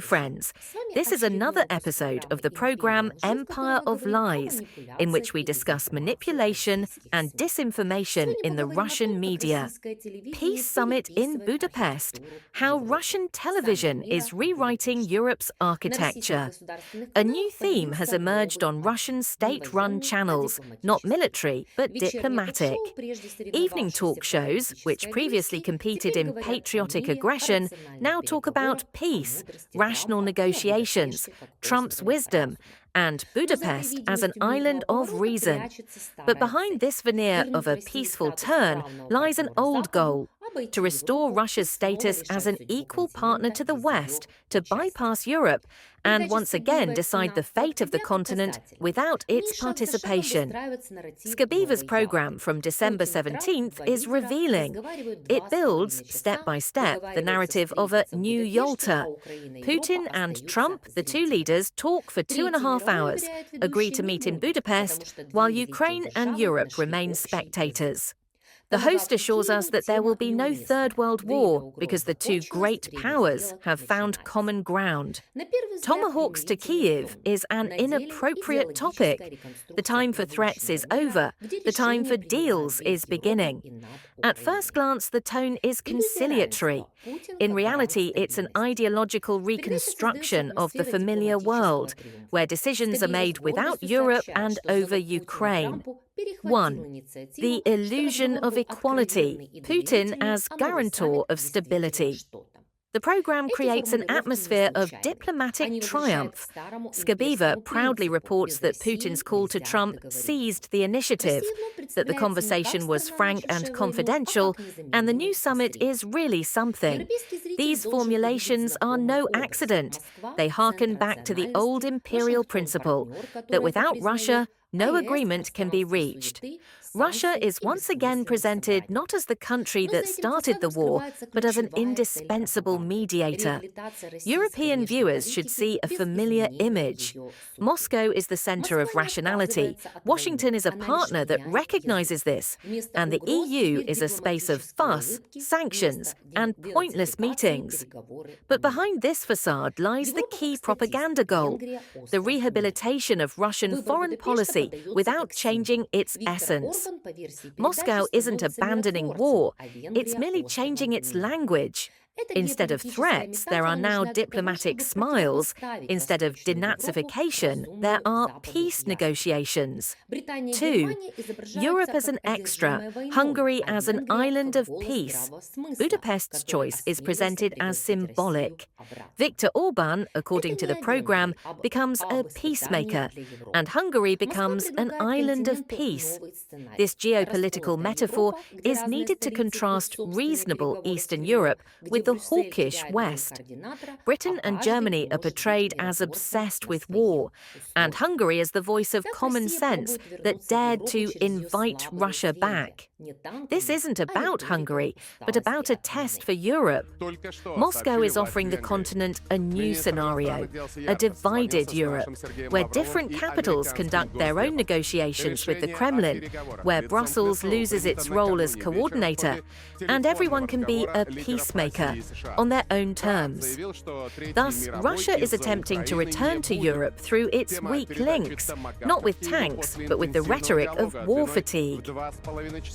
friends. This is another episode of the program Empire of Lies, in which we discuss manipulation and disinformation in the Russian media. Peace Summit in Budapest, how Russian television is rewriting Europe's architecture. A new theme has emerged on Russian state-run channels, not military, but diplomatic. Evening talk shows, which previously competed in patriotic aggression, now talk about peace, rational negotiations, Trump's wisdom, and Budapest as an island of reason. But behind this veneer of a peaceful turn lies an old goal: to restore Russia's status as an equal partner to the West, to bypass Europe, and once again decide the fate of the continent without its participation. Skabeeva's program from December 17th is revealing. It builds, step by step, the narrative of a new Yalta. Putin and Trump, the two leaders, talk for 2.5 hours, agree to meet in Budapest, while Ukraine and Europe remain spectators. The host assures us that there will be no Third World War because the two great powers have found common ground. Tomahawks to Kyiv is an inappropriate topic. The time for threats is over. The time for deals is beginning. At first glance, the tone is conciliatory. In reality, it's an ideological reconstruction of the familiar world, where decisions are made without Europe and over Ukraine. 1. The illusion of equality, Putin as guarantor of stability. The program creates an atmosphere of diplomatic triumph. Skabeeva proudly reports that Putin's call to Trump seized the initiative, that the conversation was frank and confidential, and the new summit is really something. These formulations are no accident. They harken back to the old imperial principle that without Russia, no agreement can be reached. Russia is once again presented not as the country that started the war, but as an indispensable mediator. European viewers should see a familiar image. Moscow is the center of rationality. Washington is a partner that recognizes this. And the EU is a space of fuss, sanctions, and pointless meetings. But behind this facade lies the key propaganda goal: the rehabilitation of Russian foreign policy without changing its essence. Moscow isn't abandoning war, it's merely changing its language. Instead of threats, there are now diplomatic smiles. Instead of denazification, there are peace negotiations. 2. Europe as an extra, Hungary as an island of peace. Budapest's choice is presented as symbolic. Viktor Orban, according to the program, becomes a peacemaker, and Hungary becomes an island of peace. This geopolitical metaphor is needed to contrast reasonable Eastern Europe with the hawkish West. Britain and Germany are portrayed as obsessed with war, and Hungary as the voice of common sense that dared to invite Russia back. This isn't about Hungary, but about a test for Europe. Moscow is offering the continent a new scenario, a divided Europe, where different capitals conduct their own negotiations with the Kremlin, where Brussels loses its role as coordinator, and everyone can be a peacemaker on their own terms. Thus, Russia is attempting to return to Europe through its weak links, not with tanks, but with the rhetoric of war fatigue.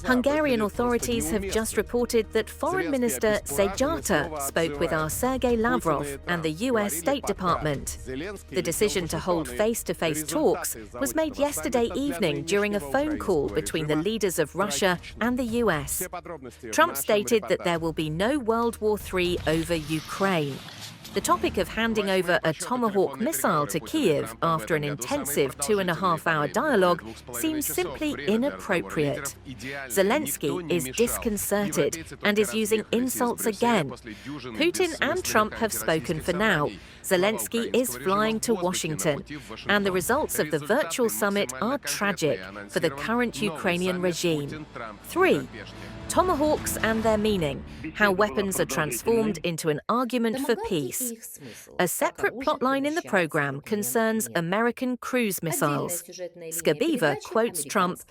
Hungarian authorities have just reported that Foreign Minister Yalta spoke with our Sergei Lavrov and the US State Department. The decision to hold face-to-face talks was made yesterday evening during a phone call between the leaders of Russia and the US. Trump stated that there will be no World War III over Ukraine. The topic of handing over a Tomahawk missile to Kyiv after an intensive 2.5-hour dialogue seems simply inappropriate. Zelensky is disconcerted and is using insults again. Putin and Trump have spoken for now. Zelensky is flying to Washington, and the results of the virtual summit are tragic for the current Ukrainian regime. 3. Tomahawks and their meaning, how weapons are transformed into an argument for peace. A separate plotline in the program concerns American cruise missiles. Skabeeva quotes Trump,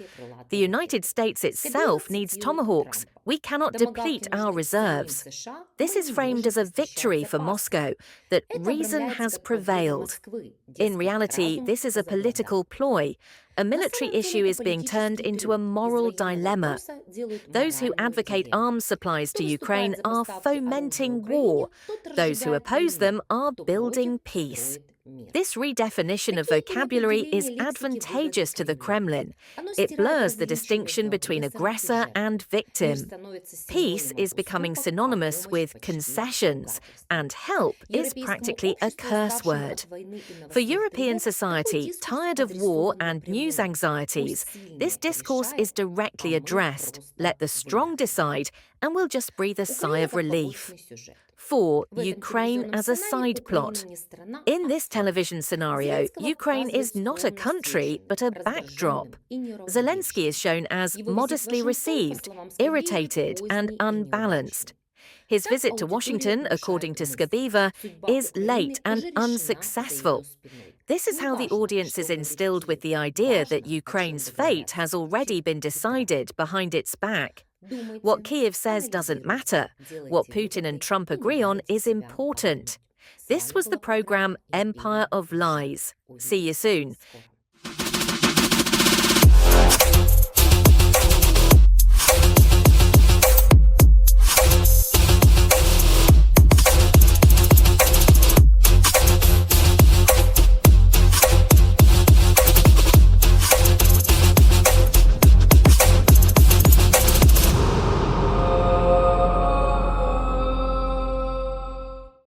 "The United States itself needs Tomahawks. We cannot deplete our reserves." This is framed as a victory for Moscow, that reason has prevailed. In reality, this is a political ploy. A military issue is being turned into a moral dilemma. Those who advocate arms supplies to Ukraine are fomenting war. Those who oppose them are building peace. This redefinition of vocabulary is advantageous to the Kremlin. It blurs the distinction between aggressor and victim. Peace is becoming synonymous with concessions, and help is practically a curse word. For European society, tired of war and news anxieties, this discourse is directly addressed. Let the strong decide, and we'll just breathe a sigh of relief. 4. Ukraine as a side plot. In this television scenario, Ukraine is not a country, but a backdrop. Zelensky is shown as modestly received, irritated, and unbalanced. His visit to Washington, according to Skabeeva, is late and unsuccessful. This is how the audience is instilled with the idea that Ukraine's fate has already been decided behind its back. What Kyiv says doesn't matter. What Putin and Trump agree on is important. This was the program Empire of Lies. See you soon.